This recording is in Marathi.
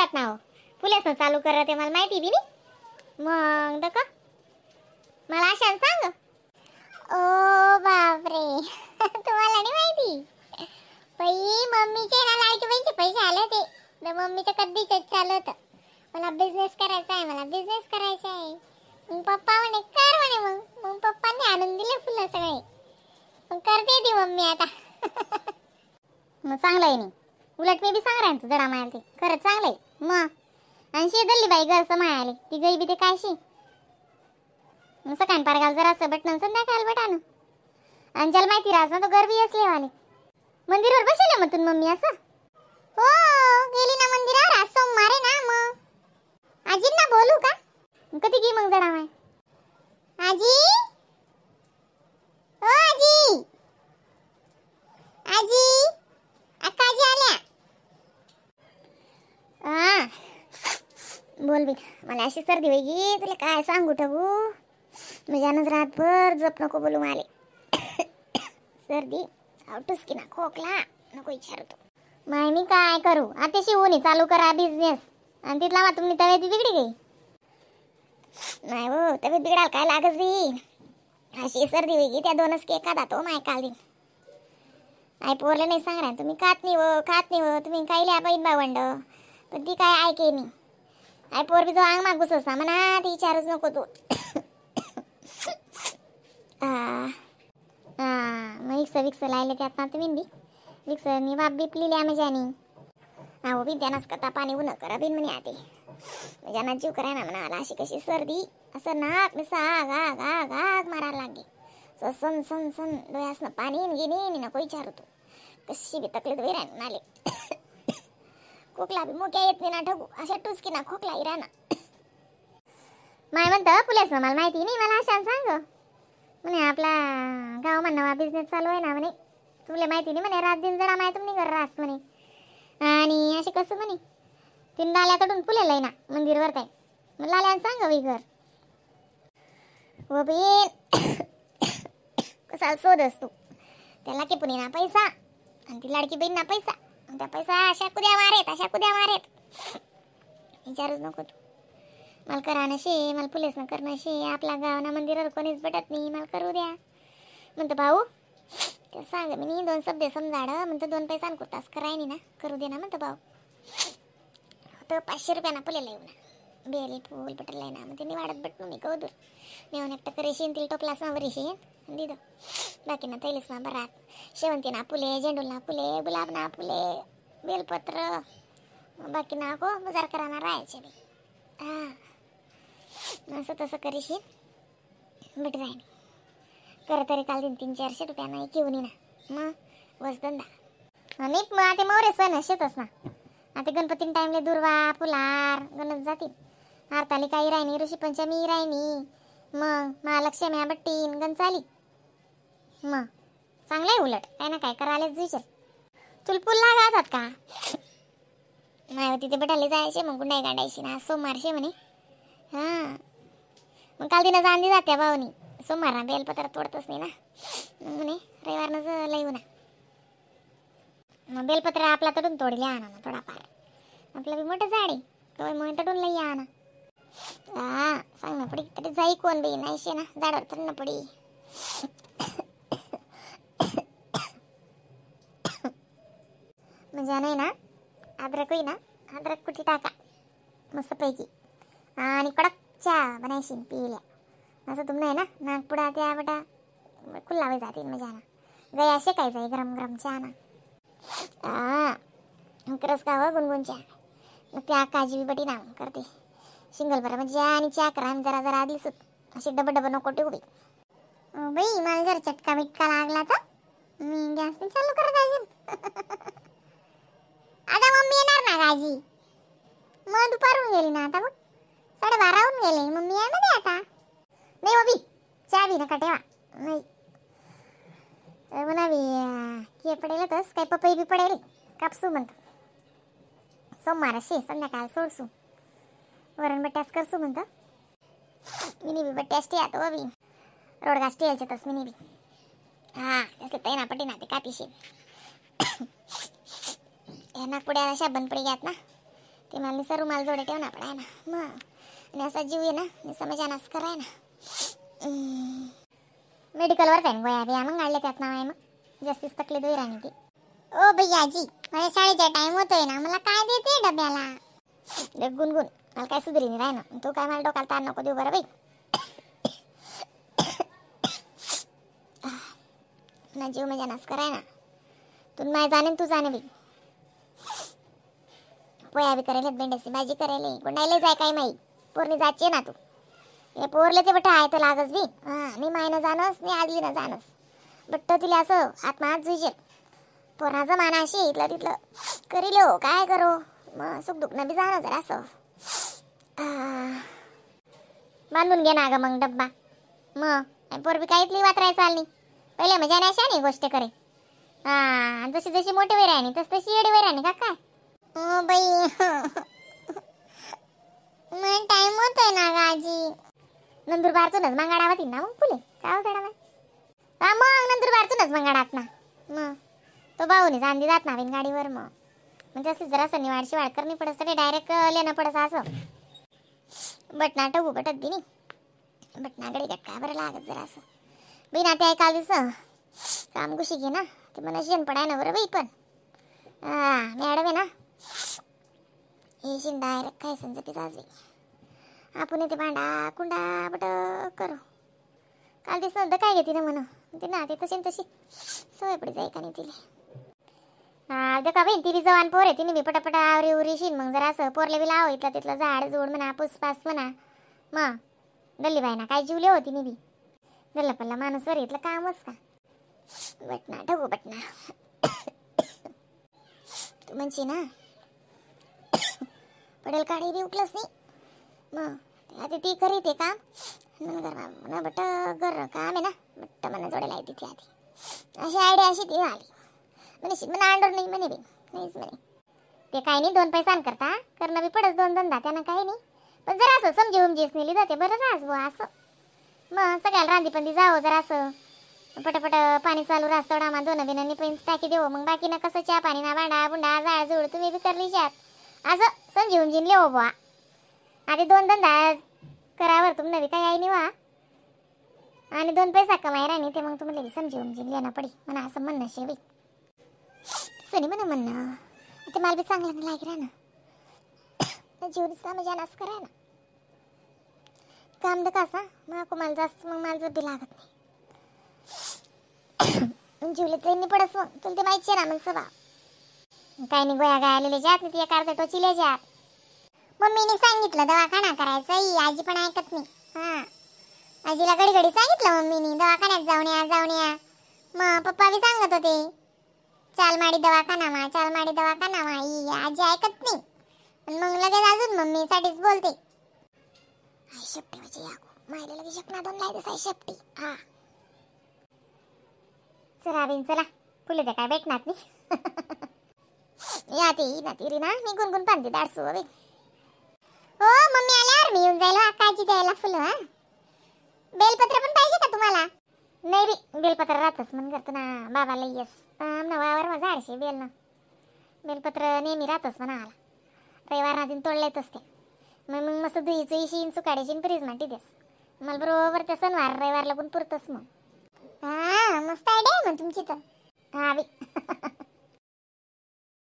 येतात ना हो. पुलेसनं चालू करत आहे मला माहिती बी नाही. मग दका मला आशान सांग. ओ बापरे तुम्हाला नाही माहिती. बाई मम्मीचे ना लाईट बिलचे पैसे आले ते. तर मम्मीचं कधीच चालू होतं मला बिझनेस करायचा आहे, मला बिझनेस करायचा आहे. मग पप्पा म्हणे कर म्हणे. मग पप्पांनी आणून दिले फुलं सगळे. मग करते ती मम्मी आता. मग चांगलं आहे नाही. उलट मी बी सांग राहीन तू जडा मायाला ते खरंच चांगलं आहे. मग आणि शेदल्ली बाई घर समायाले ती गई बी ते कायशी. मग सकाळी पारगाल जरा असं बटन संध्याकाळ बटानं. आणि ज्याला माहिती राहस ना तो गरबी असले वाले मंदिरावर बसले मग तुम्ही मम्मी असं. हो गेली ना मंदिरावर. आज सोमवार आहे ना. मग आजींना बोलू का? कधी गी मग जडा माय. आजी ओ आजी आजी अक्काजी आल्या. हा बोल बी. मला अशी सर्दी वेगळी तुला काय सांगू ठगू. मजानच रातभर जप नको बोलू माले. सर्दी आउटच की ना खोकला नको विचारतो. माय मी काय करू आताशी ऊन चालू करा बिझनेस आणि तिथला मग तुम्ही तब्येत बिघडी गई. नाही हो तब्येत बिघडाल काय लागच बी. अशी सर्दी वेगळी त्या दोनच केक खातात हो माय काल दिन. आई पोरले नाही सांग राहा तुम्ही खात नाही हो तुम्ही काही लिहा बहीण भावंड. पण ती काय ऐके नाही. आई पोर बी जो अंग माग घुसस ना म्हणा ती विचारच नको तू. मग विक्स लायले त्यात ना तुम्ही बी विक्सनी बाप बीप लिहिल्या मजानी. हो बी त्यानंच कथा पाणी उन्ह करा बिन म्हणे आते. ज्यांना जीव कराय ना म्हणा अशी कशी सर्दी असं नाक मिसा आग आग आग आग मारायला लागे. सन सन सन डोळ्यासनं पाणी गिनी नको विचारतो. कशी बी तकलीफ विराय म्हणाले. खोकला बी मोक्या येत नाही ना ठगू. अशा टुचकी ना खोकला इराना. माय म्हणतं पुलेस मला माहिती नाही. मला अशा सांग म्हणे आपला गाव म्हणा बिझनेस चालू आहे ना म्हणे. तुला माहिती नाही म्हणे रात दिन जडा माय तुम्ही घर रास म्हणे. आणि असे कसं म्हणे तीन डाल्याकडून पुलेला ना मंदिरवर काय. मग लाल्यान सांग वही घर व बी कसा शोध असतो. त्याला की पुणे ना पैसा आणि ती लाडकी बहीण ना पैसा. त्या पैसा अशा कुद्या मारेत विचारूच नको तू. मला करा शे मला पुलेस न करणं शे. आपला गाव ना मंदिरावर कोणीच भेटत नाही. मला करू द्या म्हणतो भाऊ. ते सांग मी दोन शब्द समजाड म्हणतो 2 पैसा कुर्तास कराय नाही ना करू दे ना म्हणतो भाऊ. तर 500 रुपयाना पुलेला येऊ ना बेली फुल पटलय ना. मग त्यांनी वाढत बटू मी कौदूर नेऊन एकटं करेशीन तिला टोपला सावर येशीन दिद बाकी ना तैलीस ना बरात शेवंती ना फुले झेंडूल ना फुले गुलाब ना फुले बेलपत्र बाकी ना को बाजार कराना राहायचे बी. असं तसं करेशीन बट राहीन कर तरी काल दिन 300-400 रुपयाना घेऊन ये ना. मग वसधंदा आणि मग ते मोरे सण शेतच ना. आता गणपतीन टाइमले दुर्वा फुलार गणत जातील. हरतालिका राहिनी ऋषी पंचमी राहिनी. मग महालक्ष्मी बट्टीन गण चाली. मग चांगलं आहे उलट काय ना काय करायलाच विचार. तुला पुल लागातात का नाही तिथे बेटाले जायचे. मग गुंडाई गांडायची ना सोमवारशे म्हणे. हां मग काल दिनं जांदी जात्या भावनी. सोमवार ना बेलपत्र तोडतच नाही ना. मग म्हणे रविवारनं लई ना. मग बेलपत्र आपला तडून तोडले आणा ना थोडाफार. आपलं बी मोठं झाड आहे तो मग तडून लई आणा. सांग ना पडी तरी जाई कोण बाई नाहीशे ना झाडावर चढणं पडी. म्हणजे नाही ना अद्रक होई ना अद्रक कुठे टाका मस्तपैकी आणि कडक चहा बनायशी पिल्या. असं तुम नाही ना नागपुडा त्या बटा खुल्ला जातील मजा ना गया शेकायचं गरम गरम चहा ना. खरंच का हो गुणगुण चहा. मग त्या काजी बी बटी ना करते सिंगल बरं म्हणजे आणि चहा करा जरा जरा दिसत अशी डबल नको ठेवू बाई. बाई मला जरा चटका मिटका लागला तर मी गॅस चालू करत असेल. आता मम्मी येणार ना गाजी. मग दुपारून गेली ना आता बघ 12:30 होऊन गेले. मम्मी आहे मध्ये आता नाही हो बी चहा बी नका ठेवा नाही. म्हणा बी की पडेल तस काही पपई बी पडेल कापसू म्हणतो. सोमवार असे संध्याकाळ सोडसू वरण बट्ट्यास करसू म्हणतो. मिनी बी बट्ट्यास टे आता बी रोडगास टेलचे तस मिनी बी. त्याचे पैना पटी ना ते कापीशे या नागपुड्या अशा बंद पडी घ्यात ना ते मला निसर रुमाल जोडे ठेवणा पडाय ना मग. आणि असा जीव आहे ना निसं मजानाच कराय ना. मेडिकलवर काय गोया बिया मग काढले त्यात नाव आहे मग जास्तीच तकलीफ होई राणी ती. ओ भैयाजी माझ्या शाळेचा टाइम होतोय ना मला काय देते डब्याला. गुणगुण मला काय सुधरी नाही राय ना तू काय मला डोक्याला ताण नको देऊ बरं बाई. ना जीव मजानाच कराय ना तू माय जाणे तू जाणे बाई. पोया बी करेल बेंड्याची भाजी करेल कोणाला जाय काय माई पोरणी जायचे ना तू. हे पोरले ते बट आहे तर लागच बी. मी मायनं जाणस मी आजली ना जाणस बट्ट तिला असं आत्मा जुईजे पोराचं मानाशी इथलं तिथलं करील हो काय करो मग सुख दुखणं बी जाणं जरा असं. बांधून घे ना ग मग डब्बा मग पोर बी काहीतली वातराय चालली पहिले मजा नाही अशा नाही गोष्ट करे. जशी जशी मोठी वेळ आहे तस तशी एडी वेळ आहे का काय. बाई मग टाइम होतोय ना गाजी. नंदुरबारतूनच मंगाडावती ना मग फुले काय हो साडा मग नंदुरबारतूनच मंगाडात ना मग तो भाऊनी चांदी जात ना गाडीवर मग जास्तीत जरा असं निवाड शिवाड करणी पडत तरी डायरेक्ट लेणं पडत असं. बटना टगू बटत बी नाही बटनाकडे गटका बरं लागत जरा असं बिना ते ऐकाल दिस काम गुशी घे ना ते मला शेण पडाय ना बरं बाई पण मॅडम आहे ना हे शेण डायरेक्ट काय समजा पिजाजवी आपण ते भांडा कुंडा बट करू. काल दिस नंतर काय घेते ना म्हणून ते ना ते तशी तशी सवय पडी जाई का नाही तिला. का बाई ती बी जवान पोर आहे तिने बी पटापटा आवरी उरी शिन मग जरा असं पोरले बी लाव इथलं तिथलं झाड जोड म्हणा पुसपास म्हणा मग गल्ली बाई ना काय जीवले होती नि बी गल्ला पल्ला माणूस वर इथलं कामच का. बटना ठगू बटना तू म्हणशी ना पडेल काढी बी उठलंच नाही मग आता ती करी ते काम म्हणा बट गर काम आहे ना बट्ट म्हणा जोडायला येते ती आधी अशी आयडिया अशी ती आली म्हणे म्हणा अंडर नाही म्हणे बी नाहीच म्हणे ते काही नाही 2 पैसा करता करणं बी पडस 2 धंदा त्यानं काही नाही पण जरा असं समजी उमजीच नेली जाते बरं रास बुवा असं. मग सगळ्याला रांधी पंदी जावं जरा असं पटपट पाणी चालू रास तेवढा आम्हा 2 बिनांनी पैन टाकी देऊ मग बाकी ना कसं चहा पाणी ना भांडा बुंडा जाळ जुळ तुम्ही बी करली शात असं समजी उमजीन लेव बुवा. आधी 2 धंदा करावर तुम्ही बी काही आई नाही वा आणि 2 पैसा कमाई राणी ते मग तुम्हाला समजी उमजीन लेणं पडी म्हणा असं म्हणणं शेवी सनी म्हणा म्हणणं ते मला बी चांगलं नाही लागे राहणं जीवनीचा मजा नाच करा ना काम दकासा मग मला जास्त मग मला बी लागत नाही जीवले ट्रेननी पडस मग तुला ते माहिती ना मग सभा काही नाही गोया गाय आलेले जात नाही ती एक अर्धा टोचिले जात. मम्मीने सांगितलं दवाखाना करायचा आजी पण ऐकत नाही. आजीला घडी घडी सांगितलं मम्मीने दवाखान्यात जाऊन या मग पप्पा बी सांगत होते चालमाडी दवाखाना ही आजी ऐकत नाही मग लगेच अजून मम्मीसाठीच बोलते. आई शेपटी म्हणजे यागो मायला लगेच शकना 2 लायदस आई शेपटी. चला बिन चला फुले ते काय भेटणार नाही या ते रीना मी गुणगुण पांते दाडसू बे. हो मम्मी आल्यावर मी येऊन जाईल काळजी द्यायला फुलं. बेलपत्र पण पाहिजे का तुम्हाला. नाही बी बेलपत्र राहतच म्हणून करतो ना बाबाला येस नवावर माझा 800 बेल ना बेलपत्र नेहमी राहतच म्हणा आला रविवार ना दिन तोडलेच असते मग मस्त दुईचं इशीन सुकाड्याची फ्रीज माटी देस मला बरोबर ते सणवार रविवार लागून पुरतच मग. मस्त आयडिया आहे मग तुमची तर. बी